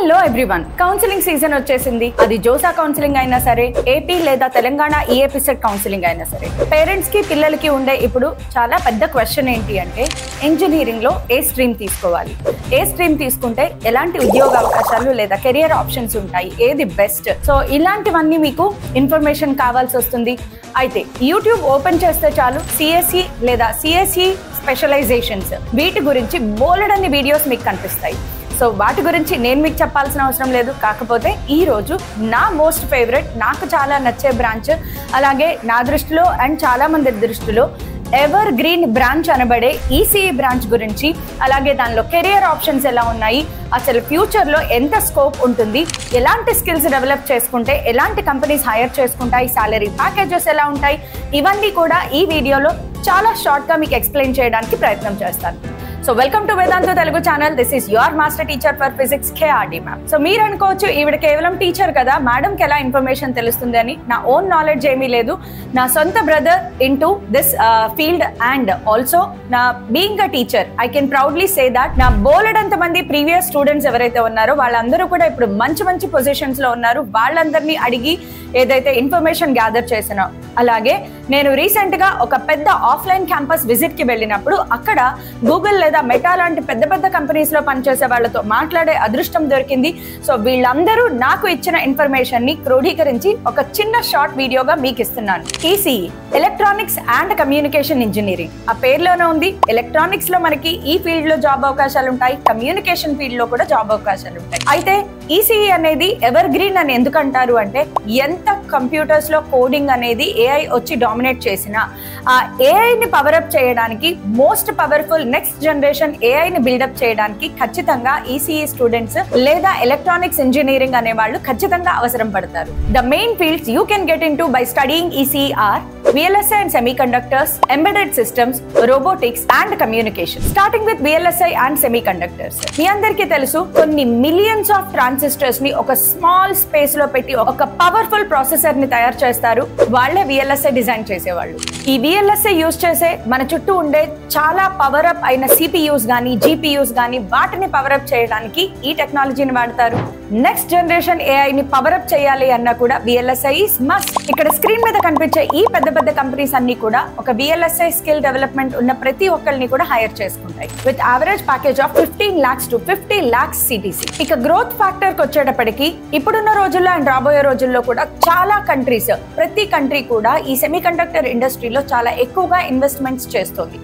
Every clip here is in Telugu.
హలో ఎవ్రీవన్, కౌన్సిలింగ్ సీజన్ వచ్చేసింది. అది జోసా కౌన్సిలింగ్ అయినా సరే, ఏపీ లేదా తెలంగాణ ఈఏపీసెట్ కౌన్సిలింగ్ అయినా సరే, పేరెంట్స్ కి పిల్లలకి ఉండే ఇప్పుడు చాలా పెద్ద క్వశ్చన్ ఏంటి అంటే, ఇంజనీరింగ్ లో ఏ స్ట్రీమ్ తీసుకోవాలి, ఏ స్ట్రీమ్ తీసుకుంటే ఎలాంటి ఉద్యోగ అవకాశాలు లేదా కెరియర్ ఆప్షన్స్ ఉంటాయి, ఏది బెస్ట్. సో ఇలాంటివన్నీ మీకు ఇన్ఫర్మేషన్ కావాల్సి వస్తుంది. అయితే యూట్యూబ్ ఓపెన్ చేస్తే చాలు సిఎస్ఈ లేదా సిఎస్ఈ స్పెషలైజేషన్స్ వీటి గురించి బోలెడన్ని వీడియోస్ మీకు కనిపిస్తాయి. సో వాటి గురించి నేను మీకు చెప్పాల్సిన అవసరం లేదు. కాకపోతే ఈ రోజు నా మోస్ట్ ఫేవరెట్, నాకు చాలా నచ్చే బ్రాంచ్, అలాగే నా దృష్టిలో అండ్ చాలా మంది దృష్టిలో ఎవర్ గ్రీన్ బ్రాంచ్ అనబడే ఈసీఈ బ్రాంచ్ గురించి, అలాగే దానిలో కెరియర్ ఆప్షన్స్ ఎలా ఉన్నాయి, అసలు ఫ్యూచర్లో ఎంత స్కోప్ ఉంటుంది, ఎలాంటి స్కిల్స్ డెవలప్ చేసుకుంటే ఎలాంటి కంపెనీస్ హైర్ చేసుకుంటాయి, సాలరీ ప్యాకేజెస్ ఎలా ఉంటాయి, ఇవన్నీ కూడా ఈ వీడియోలో చాలా షార్ట్గా మీకు ఎక్స్ప్లెయిన్ చేయడానికి ప్రయత్నం చేస్తాను. So welcome to Vedantu Telugu channel. This is your master teacher for physics KRD ma'am. So మీరు అనుకోవచ్చు, ఈవిడ కేవలం టీచర్ కదా, మేడంకి ఎలా ఇన్ఫర్మేషన్ తెలుస్తుంది అని. నా ఓన్ నాలెడ్జ్ ఏమీ లేదు. నా సొంత brother into this field and also నా being a teacher I can proudly say that నా బోలెడంత మంది ప్రీవియస్ స్టూడెంట్స్ ఎవరైతే ఉన్నారో వాళ్ళందరూ కూడా ఇప్పుడు మంచి మంచి పొజిషన్స్ లో ఉన్నారు. వాళ్ళందరినీ అడిగి ఏదైతే ఇన్ఫర్మేషన్ గ్యాదర్ చేసినా, అలాగే నేను రీసెంట్ గా ఒక పెద్ద ఆఫ్లైన్ క్యాంపస్ విజిట్ కి వెళ్ళినప్పుడు అక్కడ గూగుల్ లేదా మెటా లాంటి పెద్ద పెద్ద కంపెనీస్ లో పనిచేసే వాళ్ళతో మాట్లాడే అదృష్టం దొరికింది. సో వీళ్ళందరూ నాకు ఇచ్చిన ఇన్ఫర్మేషన్ ని క్రోడీకరించి ఒక చిన్న షార్ట్ వీడియోగా మీకు ఇస్తున్నాను. ECE electronics and communication engineering, ఆ పేరులోనే ఉంది. ఎలక్ట్రానిక్స్ లో మనకి ఈ ఫీల్డ్ లో జాబ్ అవకాశాలు ఉంటాయి, కమ్యూనికేషన్ ఫీల్డ్ లో కూడా జాబ్ అవకాశాలు ఉంటాయి. అయితే ఈసీఈ అనేది ఎవర్ గ్రీన్ అని ఎందుకు అంటారు అంటే, ఎంత కంప్యూటర్స్ లో కోడింగ్ అనేది ఏఐ వచ్చి డామినేట్ చేసినా ఆ ఏఐని పవర్అప్ చేయడానికి, మోస్ట్ పవర్ఫుల్ నెక్స్ట్ జనరేషన్ ఏఐని బిల్డప్ చేయడానికి ఖచ్చితంగా ఈసీఈ స్టూడెంట్స్ లేదా ఎలక్ట్రానిక్స్ ఇంజనీరింగ్ అనే వాళ్ళు ఖచ్చితంగా అవసరం పడతారు. The main fields you can get in to by studying ECE or VLSI and semiconductors, embedded systems, robotics and communication. Starting with VLSI and semiconductors. మీ అందరికీ తెలుసు, కొన్ని మిలియన్స్ ఆఫ్ ట్రాన్సిస్టర్స్ ని ఒక స్మాల్ స్పేస్ లో పెట్టి ఒక పవర్ఫుల్ ప్రాసెసర్ ని తయారు చేస్తారు. వాళ్ళే VLSI డిజైన్ చేసేవాళ్ళు. ఈ VLSI యూజ్ చేసే మన చుట్టూ ఉండే చాలా పవర్ అప్ అయిన CPUs గానీ GPUs గానీ వాటిని పవర్ అప్ చేయడానికి ఈ టెక్నాలజీని వాడతారు. నెక్స్ట్ జనరేషన్ AI ని పవర్ అప్ చేయాలి అన్నా కూడా VLSI ఇస్ మస్ట్. ఇక్కడ స్క్రీన్ మీద కనిపించే ఈ పెద్ద పెద్ద కంపెనీస్ అన్ని కూడా ఒక VLSI స్కిల్ డెవలప్మెంట్ ఉన్న ప్రతి ఒక్కరిని కూడా హైర్ చేసుకుంటాయి with average package of 15 lakhs to 50 lakhs CTC. ఇక గ్రోత్ ఫ్యాక్టర్ కి వచ్చేటప్పటికి ఇప్పుడున్న రోజుల్లో అండ్ రాబోయే రోజుల్లో కూడా చాలా కంట్రీస్, ప్రతి కంట్రీ కూడా ఈ సెమీకండక్టర్ ఇండస్ట్రీలో చాలా ఎక్కువగా ఇన్వెస్ట్మెంట్స్ చేస్తుంది.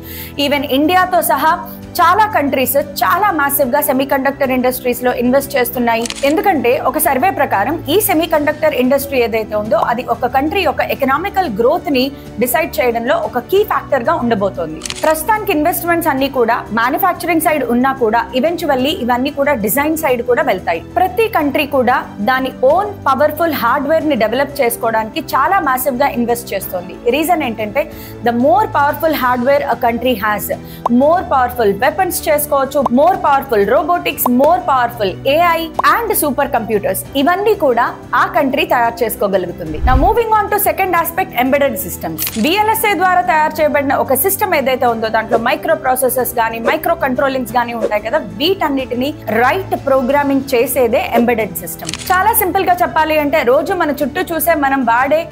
ఈవెన్ ఇండియాతో సహా చాలా కంట్రీస్ చాలా మాసివ్ గా సెమీకండక్టర్ ఇండస్ట్రీస్ లో ఇన్వెస్ట్ చేస్తున్నాయి. ఎందుకంటే ఒక సర్వే ప్రకారం ఈ సెమీకండక్టర్ ఇండస్ట్రీ ఏదైతే ఉందో అది ఒక కంట్రీ యొక్క ఎకనామికల్ గ్రోత్ ని డిసైడ్ చేయడంలో ఒక కీ ఫ్యాక్టర్ గా ఉండబోతోంది. ప్రస్తుతానికి ఇన్వెస్ట్మెంట్స్ అన్ని కూడా మ్యానుఫ్యాక్చరింగ్ సైడ్ ఉన్నా కూడా ఈవెన్చువల్లీ ఇవన్నీ కూడా డిజైన్ సైడ్ కూడా వెళ్తాయి. ప్రతి కంట్రీ కూడా దాని ఓన్ పవర్ఫుల్ హార్డ్వేర్ ని డెవలప్ చేసుకోవడానికి చాలా మాసివ్ గా ఇన్వెస్ట్ చేస్తుంది. రీజన్ ఏంటంటే, the more powerful hardware a country has, more powerful weapons చేసుకోవచ్చు, more powerful robotics, more powerful AI and super computers, ఇవన్నీ కూడా ఆ కంట్రీ తయారు చేసుకోగలుగుతుంది. Now moving on to second aspect, embedded systems. VLSI ద్వారా తయారు చేయబడిన ఒక సిస్టమ్ ఏదైతే ఉందో దాంట్లో మైక్రో ప్రాసెసర్స్ గానీ మైక్రో కంట్రోలింగ్స్ గానీ ఉంటాయి కదా, వీటన్నిటిని రైట్ ప్రోగ్రామింగ్ చేసేదే ఎంబెడెడ్ సిస్టమ్. చాలా సింపుల్ గా చెప్పాలి అంటే, రోజు మన చుట్టూ చూసే మనం వాడే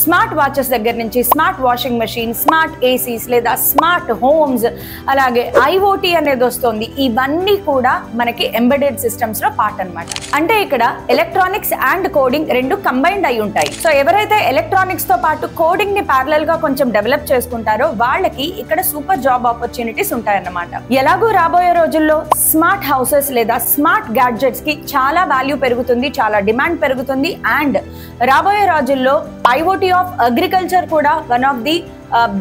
స్మార్ట్ వాచెస్ దగ్గర నుంచి smart washing machine, smart ACs లేదా స్మార్ట్ హోమ్స్, అలాగే IoT అనేది వస్తుంది. ఇవన్నీ కూడా మనకి ఎంబెడెడ్ సిస్టమ్స్ లో పార్ట్ అన్నమాట. అంటే ఇక్కడ ఎలక్ట్రానిక్స్ అండ్ కోడింగ్ రెండు కంబైన్డ్ అయి ఉంటాయి. సో ఎవరైతే ఎలక్ట్రానిక్స్ తో పాటు కోడింగ్ ని ప్యారలల్ గా కొంచెం డెవలప్ చేసుకుంటారో వాళ్ళకి ఇక్కడ సూపర్ జాబ్ ఆపర్చునిటీస్ ఉంటాయన్నమాట. ఎలాగో రాబోయే రోజుల్లో స్మార్ట్ హౌసెస్ లేదా స్మార్ట్ గ్యాడ్జెట్స్ కి చాలా వాల్యూ పెరుగుతుంది, చాలా డిమాండ్ పెరుగుతుంది. అండ్ రాబోయే రోజుల్లో IoT ఆఫ్ అగ్రికల్చర్ కూడా one of the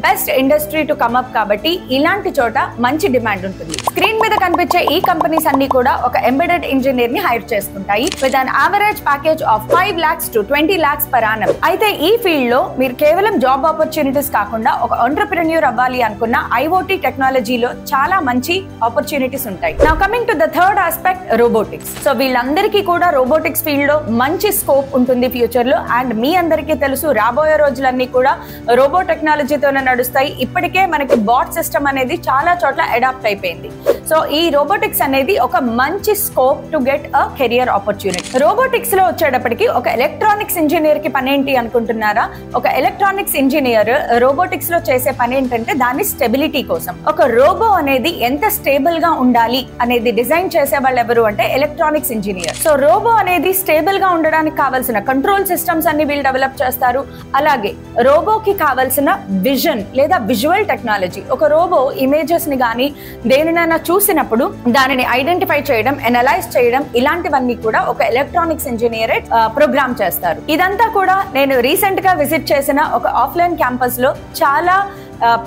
best industry to come up. కాబట్టి ఇలాంటి చోట మంచి డిమాండ్ ఉంటుంది. స్క్రీన్ మీద కనిపించే ఈ కంపెనీస్ అన్ని కూడా ఒక ఎంబెడెడ్ ఇంజనీర్ ని హైర్ చేసుకుంటాయి with an average package of 5 lakhs to 20 lakhs per annum. అయితే ఈ ఫీల్డ్ లో మీరు కేవలం జాబ్ ఆపర్చునిటీస్ కాకుండా ఒక ఎంటర్‌ప్రెన్యూర్ అవ్వాలి అనుకున్న IoT టెక్నాలజీలో చాలా మంచి ఆపర్చునిటీస్ ఉంటాయి. Now coming to the third aspect, robotics. So వీళ్ళందరికీ కూడా రోబోటిక్స్ ఫీల్డ్ లో మంచి స్కోప్ ఉంటుంది ఫ్యూచర్ లో. అండ్ మీ అందరికీ తెలుసు, రాబోయే రోజులన్నీ కూడా రోబో టెక్నాలజీ టెక్నాలజీతోనే నడుస్తాయి. ఇప్పటికే మనకి బాట్ సిస్టమ్ అనేది చాలా చోట్ల అడాప్ట్ అయిపోయింది. సో ఈ రోబోటిక్స్ అనేది ఒక మంచి scope to get a career opportunity. Robotics లో వచ్చేటప్పటికి ఒక ఎలక్ట్రానిక్స్ ఇంజనీర్ కి పని ఏంటి అనుకుంటున్నారా? ఒక ఎలక్ట్రానిక్స్ ఇంజనీర్ రోబోటిక్స్ లో చేసే పని ఏంటంటే దాని స్టెబిలిటీ కోసం. ఒక రోబో అనేది ఎంత స్టేబుల్ గా ఉండాలి అనేది డిజైన్ చేసే వాళ్ళు ఎవరు అంటే ఎలక్ట్రానిక్స్ ఇంజనీర్. సో రోబో అనేది స్టేబుల్ గా ఉండడానికి కావాల్సిన కంట్రోల్ సిస్టమ్స్ అన్ని వీళ్ళు డెవలప్ చేస్తారు. అలాగే రోబోకి కావాల్సిన విజన్ లేదా విజువల్ టెక్నాలజీ, ఒక రోబో ఇమేజెస్ ని గానీ దేనినైనా చూసినప్పుడు దానిని ఐడెంటిఫై చేయడం, అనలైజ్ చేయడం, ఇలాంటివన్నీ కూడా ఒక ఎలక్ట్రానిక్స్ ఇంజనీర్ ప్రోగ్రామ్ చేస్తారు. ఇదంతా కూడా నేను రీసెంట్ గా విజిట్ చేసిన ఒక ఆఫ్లైన్ క్యాంపస్ లో చాలా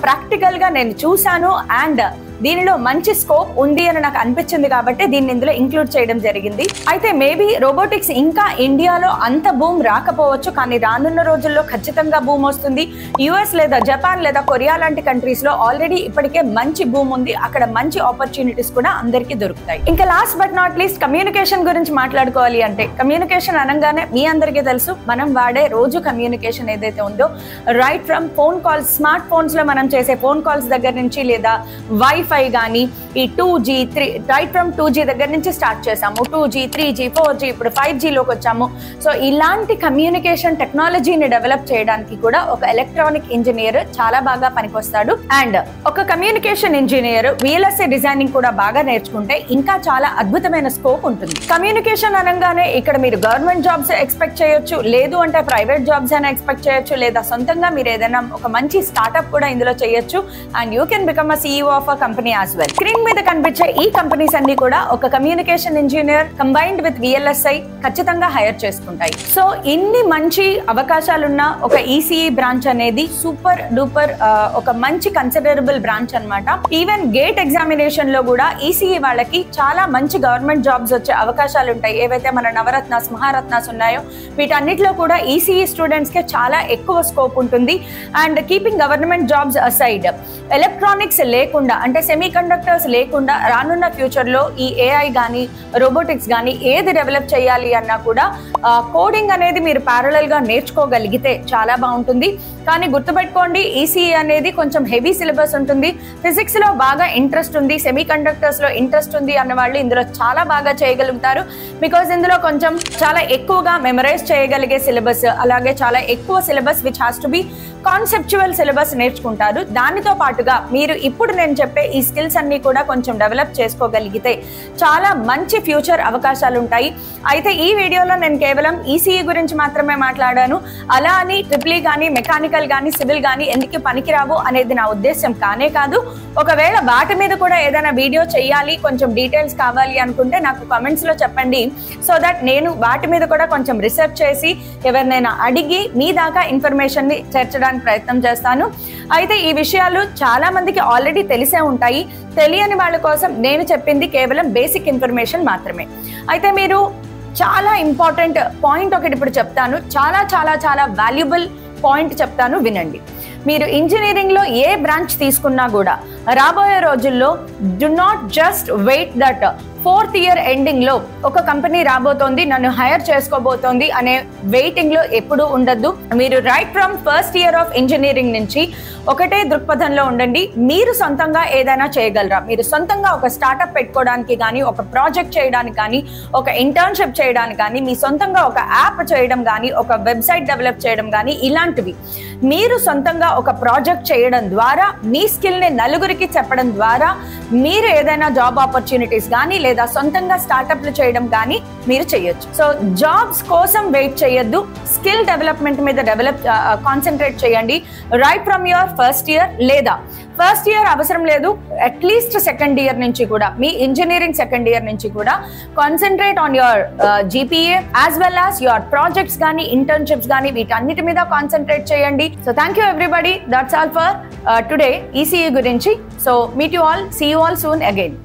ప్రాక్టికల్ గా నేను చూశాను. అండ్ దీనిలో మంచి స్కోప్ ఉంది అని నాకు అనిపించింది కాబట్టి దీన్ని ఇందులో ఇంక్లూడ్ చేయడం జరిగింది. అయితే మేబీ రోబోటిక్స్ ఇంకా ఇండియాలో అంత బూమ్ రాకపోవచ్చు, కానీ రానున్న రోజుల్లో ఖచ్చితంగా బూమ్ వస్తుంది. యుఎస్ లేదా జపాన్ లేదా కొరియా లాంటి కంట్రీస్ లో ఆల్రెడీ ఇప్పటికే మంచి బూమ్ ఉంది. అక్కడ మంచి ఆపర్చునిటీస్ కూడా అందరికీ దొరుకుతాయి. ఇంకా last but not least communication గురించి మాట్లాడుకోవాలి అంటే, కమ్యూనికేషన్ అనగానే మీ అందరికీ తెలుసు, మనం వాడే రోజు కమ్యూనికేషన్ ఏదైతే ఉందో, right from phone calls, smart phones లో మనం చేసే ఫోన్ కాల్స్ దగ్గర నుంచి, లేదా వైఫై కానీ ఈ 2G, 3 రైట్ ఫ్రమ్ 2G దగ్గర నుంచి స్టార్ట్ చేసాము, 2G, 3G, 4G, ఇప్పుడు 5G లోకి వచ్చాము. సో ఇలాంటి కమ్యూనికేషన్ టెక్నాలజీని డెవలప్ చేయడానికి కూడా ఒక ఎలక్ట్రానిక్ ఇంజనీర్ చాలా బాగా పనికొస్తాడు. అండ్ ఒక కమ్యూనికేషన్ ఇంజనీర్ VLSI డిజైనింగ్ కూడా బాగా నేర్చుకుంటే ఇంకా చాలా అద్భుతమైన స్కోప్ ఉంటుంది. కమ్యూనికేషన్ అనగానే ఇక్కడ మీరు గవర్నమెంట్ జాబ్స్ ఎక్స్పెక్ట్ చేయొచ్చు, లేదు అంటే ప్రైవేట్ జాబ్స్ అయినా ఎక్స్పెక్ట్ చేయొచ్చు, లేదా సొంతంగా మీరు ఏదైనా ఒక మంచి స్టార్ట్అప్ కూడా ఇందులో చేయొచ్చు. And you can become a CEO of a company as well. Screen మీద కనిపించే ఈ కంపెనీస్ అన్ని కూడా ఒక communication engineer combined with VLSI ఖచ్చితంగా హైర్ చేసుకుంటాయి. సో ఇన్ని మంచి అవకాశాలున్న ఒక ECE బ్రాంచ్ అనేది సూపర్ డూపర్ ఒక మంచి కన్సిడరబుల్ బ్రాంచ్ అన్నమాట. ఈవెన్ గేట్ ఎగ్జామినేషన్ లో కూడా ECE వాళ్ళకి చాలా మంచి గవర్నమెంట్ జాబ్స్ వచ్చే అవకాశాలు ఉంటాయి. ఏవైతే మన నవరత్నాస్, మహారత్నాస్ ఉన్నాయో వీటన్నిటిలో కూడా ECE స్టూడెంట్స్ కి చాలా ఎక్కువ స్కోప్ ఉంటుంది. And keeping government jobs aside, electronics లేకుండా అంటే సెమీ కండక్టర్స్ లేకుండా రానున్న ఫ్యూచర్ లో ఈ AI గానీ రోబోటిక్స్ గానీ ఏది డెవలప్ చేయాలి అన్నా కూడా కోడింగ్ అనేది మీరు ప్యారలల్ గా నేర్చుకోగలిగితే చాలా బాగుంటుంది. కానీ గుర్తుపెట్టుకోండి, ECE అనేది కొంచెం హెవీ సిలబస్ ఉంటుంది. ఫిజిక్స్ లో బాగా ఇంట్రెస్ట్ ఉంది, సెమీ కండక్టర్స్ లో ఇంట్రెస్ట్ ఉంది అన్న వాళ్ళు ఇందులో చాలా బాగా చేయగలుగుతారు. బికాస్ ఇందులో కొంచెం చాలా ఎక్కువగా మెమరైజ్ చేయగలిగే సిలబస్, అలాగే చాలా ఎక్కువ syllabus which has to be conceptual syllabus నేర్చుకుంటారు. దానితో పాటుగా మీరు ఇప్పుడు నేను చెప్పే ఈ స్కిల్స్ అన్ని కూడా కొంచెం డెవలప్ చేసుకోగలిగితే చాలా మంచి ఫ్యూచర్ అవకాశాలు ఉంటాయి. అయితే ఈ వీడియోలో నేను కేవలం ECE గురించి మాత్రమే మాట్లాడాను. అలా అని ట్రిపుల్ కానీ, మెకానికల్ కానీ, సివిల్ కానీ ఎందుకు పనికిరావు అనేది నా ఉద్దేశం కానే కాదు. ఒకవేళ వాటి మీద కూడా ఏదైనా వీడియో చేయాలి, కొంచెం డీటెయిల్స్ కావాలి అనుకుంటే నాకు కామెంట్స్ లో చెప్పండి. సో దట్ నేను వాటి మీద కూడా కొంచెం రీసెర్చ్ చేసి ఎవరినైనా అడిగి మీ దాకా ఇన్ఫర్మేషన్ ని చేర్చడానికి ప్రయత్నం చేస్తాను. అయితే ఈ విషయాలు చాలా మందికి ఆల్రెడీ తెలిసే ఉంటాయి. తెలియని వాళ్ళ కోసం నేను చెప్పింది కేవలం బేసిక్ ఇన్ఫర్మేషన్ మాత్రమే. అయితే మీరు చాలా ఇంపార్టెంట్ పాయింట్ ఒకటి ఇప్పుడు చెప్తాను, చాలా చాలా చాలా వాల్యుబుల్ పాయింట్ చెప్తాను, వినండి. మీరు ఇంజనీరింగ్ లో ఏ బ్రాంచ్ తీసుకున్నా కూడా రాబోయే రోజుల్లో do not just wait that 4th year ending లో ఒక కంపెనీ రాబోతోంది, నన్ను హైర్ చేసుకోబోతోంది అనే వెయిటింగ్ లో ఎప్పుడు ఉండద్దు. మీరు right from 1st year of engineering నుంచి ఒకటే దృక్పథంలో ఉండండి. మీరు సొంతంగా ఏదైనా చేయగలరా, మీరు సొంతంగా ఒక స్టార్ట్అప్ పెట్టుకోవడానికి కానీ, ఒక ప్రాజెక్ట్ చేయడానికి కానీ, ఒక ఇంటర్న్షిప్ చేయడానికి కానీ, మీ సొంతంగా ఒక యాప్ చేయడం కానీ, ఒక వెబ్సైట్ డెవలప్ చేయడం కానీ, ఇలాంటివి మీరు సొంతంగా ఒక ప్రాజెక్ట్ చేయడం ద్వారా, మీ స్కిల్ ని నలుగురికి చెప్పడం ద్వారా మీరు ఏదైనా జాబ్ ఆపర్చునిటీస్ కానీ లేదా సొంతంగా స్టార్ట్అప్లు చేయడం కానీ మీరు చేయొచ్చు. సో జాబ్స్ కోసం వెయిట్ చేయొద్దు, స్కిల్ డెవలప్మెంట్ మీద కాన్సన్ట్రేట్ చేయండి. Right from your 1st year లేదా 1st year అవసరం లేదు, అట్లీస్ట్ 2nd year నుంచి కూడా, మీ ఇంజనీరింగ్ 2nd year నుంచి కూడా concentrate on your GPA as well as your projects కానీ, ఇంటర్న్షిప్స్ కానీ, వీటన్నిటి మీద కాన్సన్ట్రేట్ చేయండి. So thank you everybody, that's all for today ECE గురించి. So meet you all, see you all soon again.